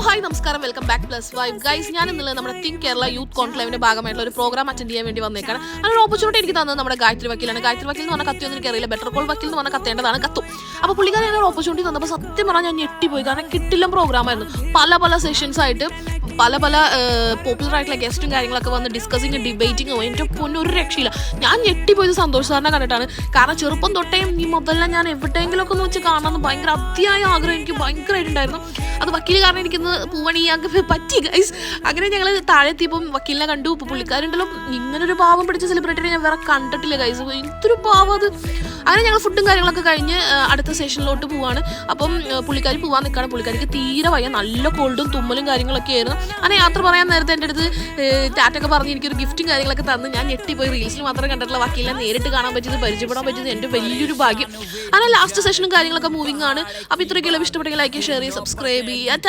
Hi നമസ്കാരം, welcome back plus vibe guys. ഞാൻ ഇന്നലെ നമ്മുടെ തിങ്ക് കേരള യൂത്ത് കോൺക്ലേവിന്റെ ഭാഗമായിട്ടുള്ള ഒരു പ്രോഗ്രാം അറ്റൻഡ് ചെയ്യാൻ വേണ്ടി വന്നേക്കാണ്. അതിനൊരു ഓപ്പർച്യൂണിറ്റി എനിക്ക് തന്നത് നമ്മുടെ ഗായത്രി വക്കീലാണ്. ഗായത്രി വക്കീൽ എന്ന് പറഞ്ഞാൽ കത്തിയൊന്നും എനിക്കറിയില്ല, ബെറ്റർ കോൾ വക്കീൽ എന്ന് പറഞ്ഞാൽ കത്തേണ്ടതാണ് കത്തും. അപ്പോൾ പുള്ളിക്കാരൻ ഒരു ഓപ്പർച്യൂണിറ്റി തന്നപ്പോൾ സത്യം പറഞ്ഞാൽ ഞാൻ ഞെട്ടിപ്പോയി. കാരണം കിട്ടില്ല പ്രോഗ്രാമായിരുന്നു. പല സെഷൻസ് ആയിട്ട് പല പോപ്പുലർ ആയിട്ടുള്ള ഗസ്റ്റും കാര്യങ്ങളൊക്കെ വന്ന് ഡിസ്കസിങ് ഡിബേറ്റിങ്ങും എൻ്റെ പൊന്നൊരു രക്ഷയില്ല. ഞാൻ ഞെട്ടിപ്പോയത് സന്തോഷ് സാറിനെ കണ്ടിട്ടാണ്. കാരണം ചെറുപ്പം തൊട്ടേ ഈ മുതലെല്ലാം ഞാൻ എവിടെയെങ്കിലുമൊക്കെ ഒന്ന് വെച്ച് കാണാമെന്ന് ഭയങ്കര അതിയായ ആഗ്രഹം എനിക്ക് ഭയങ്കരമായിട്ടുണ്ടായിരുന്നു. അത് വക്കീൽ കാരണം എനിക്കിന്ന് പൂവണിയാക്കി പറ്റി ഗൈസ്. അങ്ങനെ ഞങ്ങൾ താഴെ എത്തിയപ്പം വക്കീലിനെ കണ്ടു. ഇപ്പോൾ പുള്ളിക്കാരുണ്ടല്ലോ, ഇങ്ങനൊരു പാവം പിടിച്ച സെലിബ്രിറ്റിനെ ഞാൻ വേറെ കണ്ടിട്ടില്ല ഗൈസ്. ഇതൊരു പാവം അത്. അങ്ങനെ ഞങ്ങൾ ഫുഡും കാര്യങ്ങളൊക്കെ കഴിഞ്ഞ് അടുത്ത സെഷനിലോട്ട് പോവാണ്. അപ്പം പുള്ളിക്കാരി പോകാൻ നിൽക്കുകയാണ്. പുള്ളിക്കാരിക്ക് തീരെ വയ്യ, നല്ല കോൾഡും തുമ്മലും കാര്യങ്ങളൊക്കെ ആയിരുന്നു. അങ്ങനെ യാത്ര പറയാൻ നേരത്തെ എൻ്റെ അടുത്ത് ടാറ്റൊക്കെ പറഞ്ഞ് എനിക്കൊരു ഗിഫ്റ്റും കാര്യങ്ങളൊക്കെ തന്ന് ഞാൻ ഞെട്ടിപ്പോയി. റീൽസിൽ മാത്രമേ കണ്ടിട്ടുള്ള വക്കീലിനെ നേരിട്ട് കാണാൻ പറ്റിയത്, പരിചയപ്പെടാൻ പറ്റിയത് എൻ്റെ വലിയൊരു ഭാഗ്യം. അങ്ങനെ ലാസ്റ്റ് സെഷനും കാര്യങ്ങളൊക്കെ മൂവിങ് ആണ്. അപ്പോൾ ഇത്രയൊക്കെയുള്ള ഇഷ്ടപ്പെട്ടെങ്കിൽ ലൈക്ക്, ഷെയർ ചെയ്യുക, സബ്സ്ക്രൈബ് ചെയ്യുക.